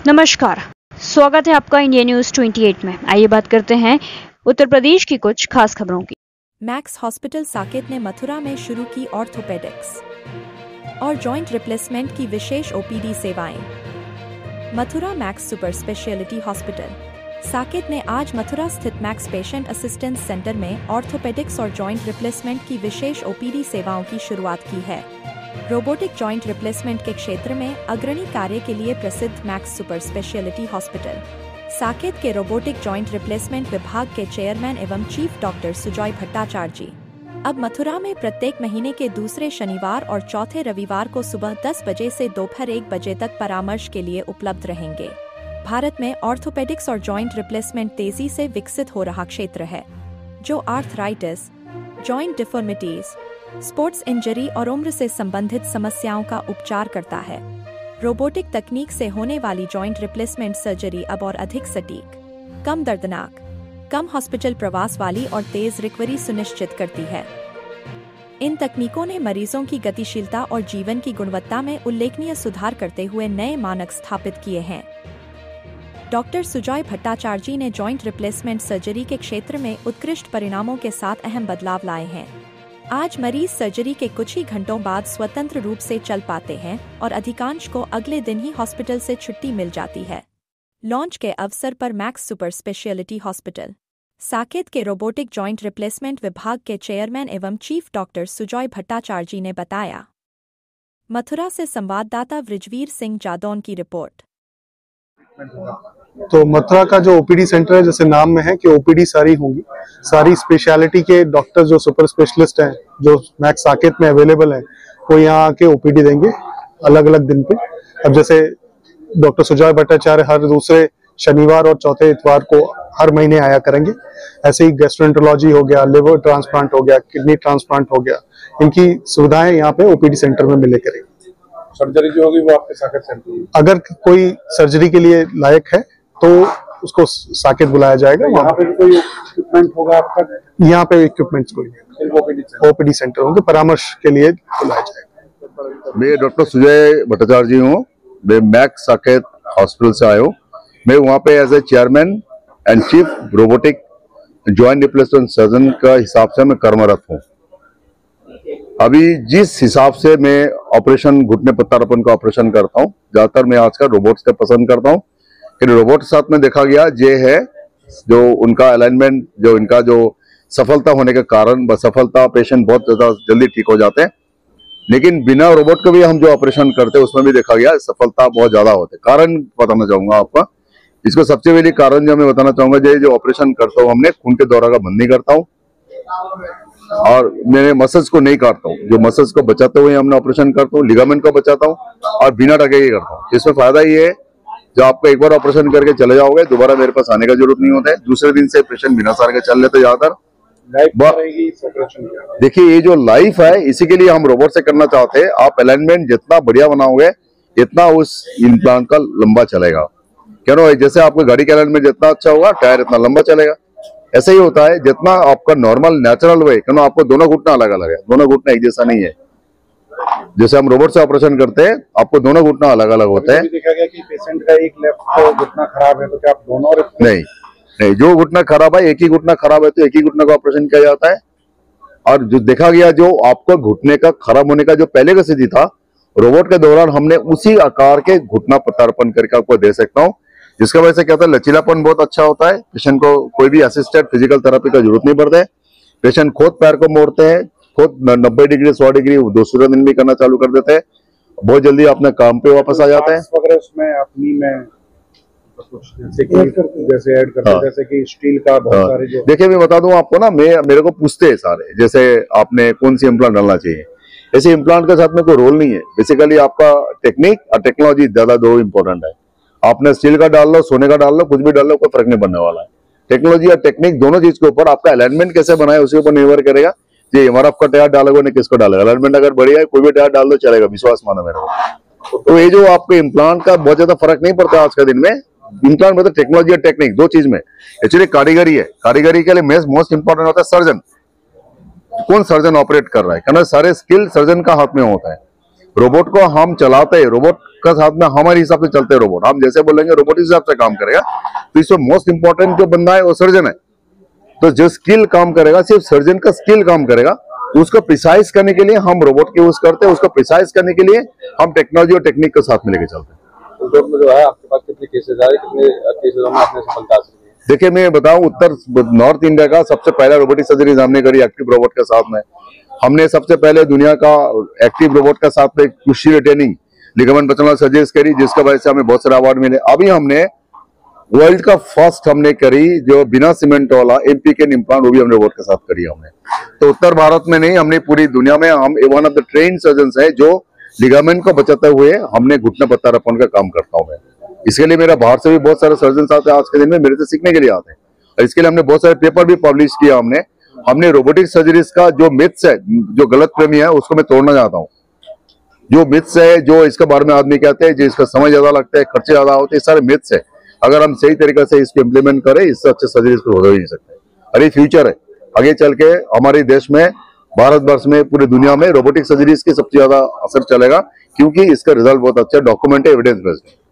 नमस्कार, स्वागत है आपका इंडिया न्यूज 28 में। आइए बात करते हैं उत्तर प्रदेश की कुछ खास खबरों की। मैक्स हॉस्पिटल साकेत ने मथुरा में शुरू की ऑर्थोपेडिक्स और जॉइंट रिप्लेसमेंट की विशेष ओपीडी सेवाएं। Mathura max super speciality hospital Saket ने आज मथुरा स्थित मैक्स पेशेंट असिस्टेंस सेंटर में ऑर्थोपेडिक्स और जॉइंट रिप्लेसमेंट की विशेष ओपीडी सेवाओं की शुरुआत की है। रोबोटिक जॉइंट रिप्लेसमेंट के क्षेत्र में अग्रणी कार्य के लिए प्रसिद्ध max super speciality hospital Saket के रोबोटिक जॉइंट रिप्लेसमेंट विभाग के चेयरमैन एवं चीफ डॉक्टर सुजॉय भट्टाचार्य जी अब मथुरा में प्रत्येक महीने के दूसरे शनिवार और चौथे रविवार को सुबह 10 बजे से दोपहर 1 बजे तक परामर्श के लिए उपलब्ध रहेंगे। भारत में ऑर्थोपेडिक्स और जॉइंट रिप्लेसमेंट तेजी से विकसित हो रहा क्षेत्र है, जो arthritis, joint deformities, sports injury और उम्र से संबंधित समस्याओं का उपचार करता है। रोबोटिक तकनीक से होने वाली जॉइंट रिप्लेसमेंट सर्जरी अब और अधिक सटीक, कम दर्दनाक, कम हॉस्पिटल प्रवास वाली और तेज रिकवरी सुनिश्चित करती है। इन तकनीकों ने मरीजों की गतिशीलता और जीवन की गुणवत्ता में उल्लेखनीय सुधार करते हुए नए मानक स्थापित किए हैं। डॉक्टर सुजॉय भट्टाचार्य जी ने जॉइंट रिप्लेसमेंट सर्जरी के क्षेत्र में उत्कृष्ट परिणामों के साथ अहम बदलाव लाए हैं। आज मरीज सर्जरी के कुछ ही घंटों बाद स्वतंत्र रूप से चल पाते हैं और अधिकांश को अगले दिन ही हॉस्पिटल से छुट्टी मिल जाती है। लॉन्च के अवसर पर max super speciality hospital Saket के रोबोटिक जॉइंट रिप्लेसमेंट विभाग के चेयरमैन एवं चीफ डॉक्टर सुजॉय भट्टाचार्य जी ने बताया। मथुरा से संवाददाता वृजवीर सिंह जादौन की रिपोर्ट। तो मथुरा का जो ओपीडी सेंटर है, जैसे नाम में है कि ओपीडी सारी होंगी, सारी स्पेशलिटी के डॉक्टर जो सुपर स्पेशलिस्ट हैं जो मैक्स साकेत में अवेलेबल हैं, वो यहाँ आके ओपीडी देंगे अलग अलग दिन पे। अब जैसे डॉक्टर सुजॉय भट्टाचार्य हर दूसरे शनिवार और चौथे इतवार को हर महीने आया करेंगे। ऐसे ही गैस्ट्रोएंटरोलॉजी हो गया, लिवर ट्रांसप्लांट हो गया, किडनी ट्रांसप्लांट हो गया, इनकी सुविधाएं यहाँ पे ओपीडी सेंटर में मिले करेंगी। सर्जरी जो होगी वो आपके साकेत सेंटर में। अगर कोई सर्जरी के लिए लायक है तो उसको साकेत बुलाया जाएगा। यहाँ पे भी कोई इक्विपमेंट होगा आपका? यहाँ पे इक्विपमेंट्स कोई नहीं, ओपीडी सेंटर होंगे, परामर्श के लिए बुलाया जाएगा। मैं डॉक्टर सुजय भट्टाचार्य जी हूँ, मैं मैक्स साकेत हॉस्पिटल से आया हूँ। मैं वहाँ पे as a chairman and chief robotic joint replacement surgeon का हिसाब से मैं कर्मरत हूँ। अभी जिस हिसाब से मैं ऑपरेशन घुटने प्रत्यारोपण का ऑपरेशन करता हूँ, ज्यादातर मैं आजकल रोबोट्स का पसंद करता हूँ। रोबोट के साथ में देखा गया ये है जो उनका अलाइनमेंट, जो इनका जो सफलता होने के कारण सफलता पेशेंट बहुत ज्यादा जल्दी ठीक हो जाते हैं। लेकिन बिना रोबोट के भी हम जो ऑपरेशन करते हैं उसमें भी देखा गया सफलता बहुत ज्यादा होते हैं। कारण बताना चाहूंगा आपका, इसको सबसे पहले कारण जो मैं बताना चाहूंगा, जो ऑपरेशन करता हूँ हमने खून के दौरा का बंद नहीं करता हूँ और मैंने मसल्स को नहीं काटता हूँ। जो मसल्स को बचाते हुए हमने ऑपरेशन करता हूँ, लिगामेंट को बचाता हूँ और बिना ढके ही करता हूँ। इसमें फायदा ये है, जो आपको एक बार ऑपरेशन करके चले जाओगे दोबारा मेरे पास आने का जरूरत नहीं होता है। दूसरे दिन से पेशेंट बिना सार के चल लेते ज्यादातर। देखिए ये जो लाइफ है इसी के लिए हम रोबोट से करना चाहते हैं। आप अलाइनमेंट जितना बढ़िया बनाओगे इतना उस इम्प्लांट का लंबा चलेगा। क्यों? जैसे आपको गाड़ी का अलाइनमेंट जितना अच्छा होगा टायर इतना लंबा चलेगा। ऐसा ही होता है, जितना आपका नॉर्मल नेचुरल वे, क्यों आपको दोनों घुटना अलग अलग है, दोनों घुटना एक जैसा नहीं है। जैसे हम रोबोट से ऑपरेशन करते हैं आपको दोनों घुटना अलग अलग होते हैं। देखा गया कि पेशेंट का एक लेफ्ट घुटना खराब है तो क्या आप दोनों? नहीं, जो घुटना खराब है, एक ही घुटना खराब है तो एक ही घुटना का ऑपरेशन किया जाता है। और जो देखा गया, जो आपको घुटने का खराब होने का जो पहले का स्थिति था, रोबोट के दौरान हमने उसी आकार के घुटना प्रत्यारोपण करके आपको दे सकता हूँ, जिसका वजह से क्या होता है लचीलापन बहुत अच्छा होता है। पेशेंट को कोई भी असिस्टेड फिजिकल थेरेपी का जरूरत नहीं पड़ता है। पेशेंट खुद पैर को मोड़ते हैं, खुद 90 डिग्री 100 डिग्री दूसरे दिन भी करना चालू कर देते हैं, बहुत जल्दी अपने काम पे वापस आ जाते हैं। उसमें अपनी में जैसे ऐड करते हैं, जैसे कि स्टील का बहुत सारे जो देखिए मैं बता दूं आपको ना, मेरे को पूछते हैं सारे, जैसे आपने कौन सी इम्प्लांट डालना चाहिए। ऐसे इम्प्लांट के साथ में कोई रोल नहीं है। बेसिकली आपका टेक्निक और टेक्नोलॉजी ज्यादा दो इंपॉर्टेंट है। आपने स्टील का डाल लो, सोने का डाल लो, कुछ भी डाल लो, कोई फर्क नहीं पड़ने वाला है। टेक्नोलॉजी और टेक्निक दोनों चीज के ऊपर आपका अलाइनमेंट कैसे बनाए उसके ऊपर निर्भर करेगा। ये एमआरएफ का टायर डालोगे ना किसको डालेगा। अलाइनमेंट अगर बढ़िया है कोई भी टायर डाल दो चलेगा, विश्वास मानो मेरे को। तो ये जो आपके इम्प्लांट का बहुत ज्यादा फर्क नहीं पड़ता आज के दिन में। इम्प्लांट मतलब टेक्नोलॉजी और टेक्निक दो चीज में एक्चुअली कारीगरी है। कारीगरी के लिए मोस्ट इंपॉर्टेंट होता है सर्जन। कौन सर्जन ऑपरेट कर रहा है, कारण सारे स्किल सर्जन का हाथ में होता है। रोबोट को हम चलाते हैं, रोबोट का साथ में हमारे हिसाब से चलते हैं रोबोट, हम जैसे बोलेंगे रोबोट इस हिसाब से काम करेगा। तो इसमें मोस्ट इंपॉर्टेंट जो बंदा है वो सर्जन है। तो जो स्किल काम करेगा, सिर्फ सर्जन का स्किल काम करेगा। उसको प्रिसाइज करने के लिए हम रोबोट के यूज करते हैं, उसको प्रिसाइज करने के लिए हम टेक्नोलॉजी और टेक्निक के साथ में लेके चलते हैं। उद्योग में जो है आपके पास कितने केसेस आए, कितने केसेस में आपने सफलता हासिल की? देखिए मैं बताऊं, नॉर्थ इंडिया का सबसे पहला रोबोटिक सर्जरी हमने करी एक्टिव रोबोट के साथ में। हमने सबसे पहले दुनिया का एक्टिव रोबोट के साथ में कुशी रिटेनिंग लिगामेंट पैटर्नल सर्जरीज करी, जिसका वजह से हमें बहुत सारे अवार्ड मिले। अभी हमने वर्ल्ड का फर्स्ट हमने करी जो बिना सीमेंट वाला एमपीके इम्प्लांट, वो भी हमने रोबोट के साथ करी हमने। तो उत्तर भारत में नहीं, हमने पूरी दुनिया में हम one of the train surgeon है जो लिगामेंट को बचाते हुए हमने घुटना प्रत्यारोपण का काम करता हूँ मैं। इसके लिए मेरा बाहर से भी बहुत सारे सर्जन आते हैं, आज के दिन में मेरे से सीखने के लिए आते हैं। और इसके लिए हमने बहुत सारे पेपर भी पब्लिश किया हमने रोबोटिक सर्जरीज का जो मिथ्स है, जो गलत फहमी है, उसको मैं तोड़ना चाहता हूँ। जो मिथ्स है, जो इसके बारे में आदमी कहते हैं, जो इसका समय ज्यादा लगता है, खर्चे ज्यादा होते हैं, सारे मिथ्स है। अगर हम सही तरीके से इसको इम्प्लीमेंट करें, इससे अच्छे सर्जरीज को हो ही नहीं सकते। और ये फ्यूचर है, आगे चल के हमारे देश में, भारतवर्ष में, पूरी दुनिया में रोबोटिक सर्जरीज की सबसे ज्यादा असर चलेगा, क्योंकि इसका रिजल्ट बहुत अच्छा डॉक्यूमेंट एविडेंस बेस्ड है।